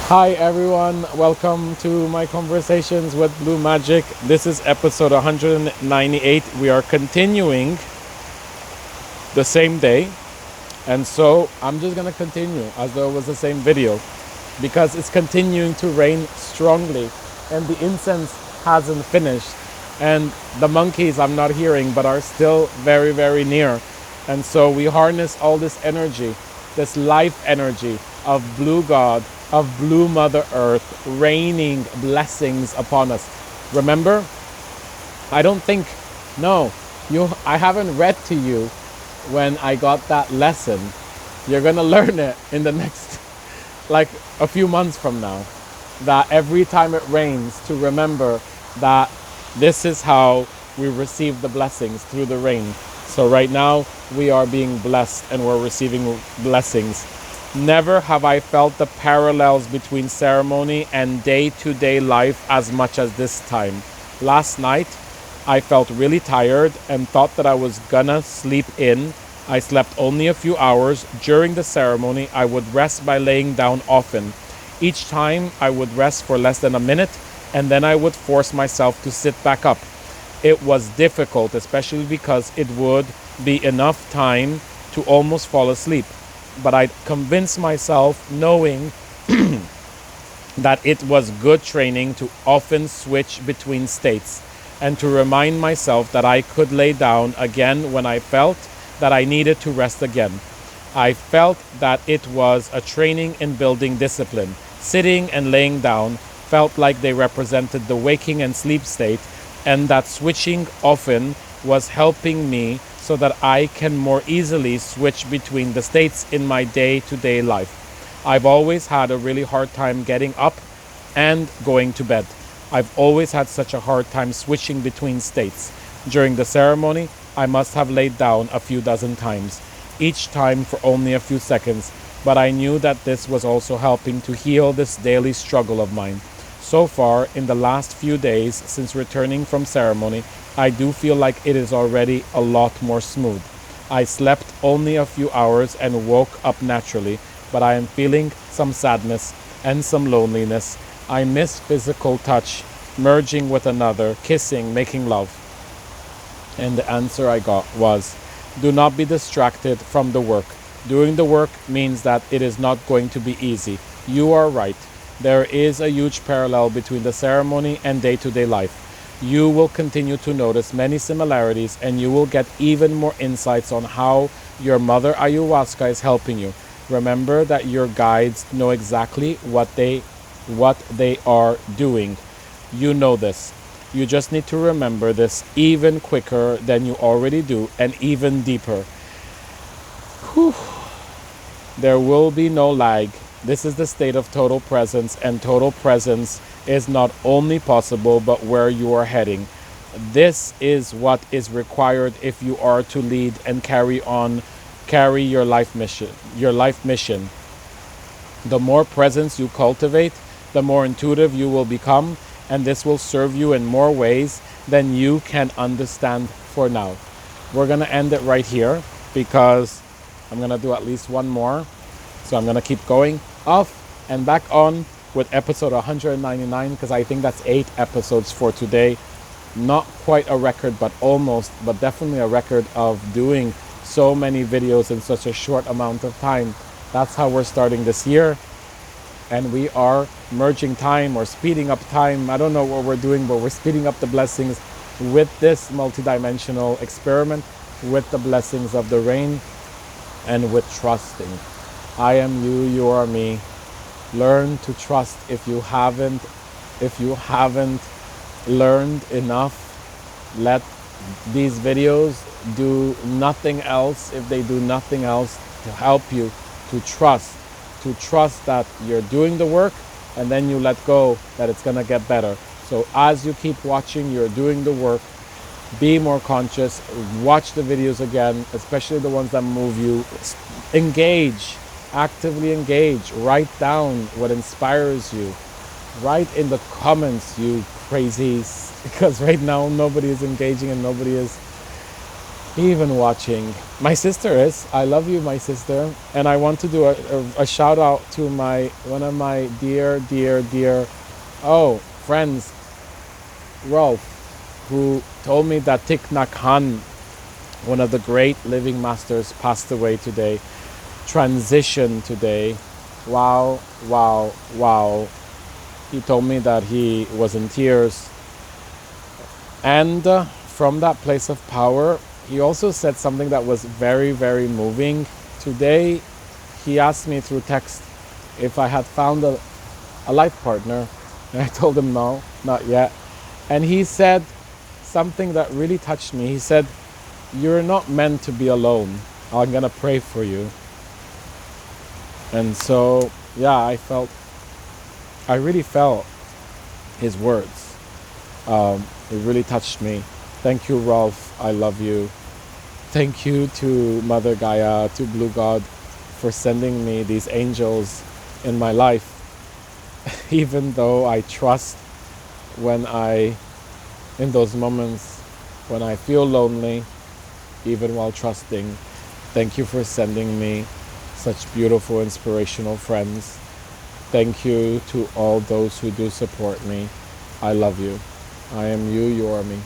Hi everyone, welcome to my conversations with Blue Magic. This is episode 198. We are continuing the same day, and so I'm just gonna continue as though it was the same video because it's continuing to rain strongly and the incense hasn't finished, and the monkeys I'm not hearing but are still very, very near. And so we harness all this energy, this life energy of Blue God, of Blue Mother Earth, raining blessings upon us. Remember, I don't think, no, I haven't read to you when I got that lesson. You're gonna learn it in the next, like a few months from now, that every time it rains, to remember that this is how we receive the blessings, through the rain. So right now we are being blessed and we're receiving blessings. Never have I felt the parallels between ceremony and day-to-day life as much as this time. Last night I felt really tired and thought that I was gonna sleep in. I slept only a few hours. During the ceremony I would rest by laying down often. Each time I would rest for less than a minute and then I would force myself to sit back up. It was difficult, especially because it would be enough time to almost fall asleep. But I convinced myself, knowing that it was good training to often switch between states and to remind myself that I could lay down again when I felt that I needed to rest again. I felt that it was a training in building discipline. Sitting and laying down felt like they represented the waking and sleep state, and that switching often was helping me so that I can more easily switch between the states in my day-to-day life. I've always had a really hard time getting up and going to bed. I've always had such a hard time switching between states. During the ceremony, I must have laid down a few dozen times, each time for only a few seconds, but I knew that this was also helping to heal this daily struggle of mine. So far, in the last few days since returning from ceremony, I do feel like it is already a lot more smooth. I slept only a few hours and woke up naturally, but I am feeling some sadness and some loneliness. I miss physical touch, merging with another, kissing, making love. And the answer I got was, do not be distracted from the work. Doing the work means that it is not going to be easy. You are right. There is a huge parallel between the ceremony and day-to-day life. You will continue to notice many similarities and you will get even more insights on how your mother ayahuasca is helping you. Remember that your guides know exactly what they are doing. You know this. You just need to remember this even quicker than you already do, and even deeper. Whew. There will be no lag. This is the state of total presence, and total presence is not only possible but where you are heading. This is what is required if you are to lead and carry your life mission. The more presence you cultivate, the more intuitive you will become, and this will serve you in more ways than you can understand for now. We're gonna end it right here because I'm gonna do at least one more. So I'm gonna keep going off and back on with episode 199 because I think that's 8 episodes for today. Not quite a record, but almost, but definitely a record of doing so many videos in such a short amount of time. That's how we're starting this year. And we are merging time or speeding up time. I don't know what we're doing, but we're speeding up the blessings with this multidimensional experiment, with the blessings of the rain, and with trusting. I am you, you are me. Learn to trust. If you haven't learned enough, let these videos do nothing else. If they do nothing else, to help you to trust that you're doing the work, and then you let go that it's gonna get better. So as you keep watching, you're doing the work. Be more conscious. Watch the videos again, especially the ones that move you. Engage. Actively engage. Write down what inspires you. Write in the comments, you crazies, because right now nobody is engaging and nobody is even watching. My sister is. I love you, my sister. And I want to do a shout out to one of my dear, dear, dear, friends, Rolf, who told me that Thich Nhat Hanh, one of the great living masters, passed away today, transitioned today. Wow, wow, wow. He told me that he was in tears. And from that place of power, he also said something that was very, very moving. Today, he asked me through text if I had found a life partner. And I told him no, not yet. And he said something that really touched me. He said, "You're not meant to be alone. I'm going to pray for you." And so, yeah, I really felt his words. It really touched me. Thank you, Rolf. I love you. Thank you to Mother Gaia, to Blue God, for sending me these angels in my life. Even though I trust in those moments when I feel lonely, even while trusting, thank you for sending me such beautiful, inspirational friends. Thank you to all those who do support me. I love you. I am you, you are me.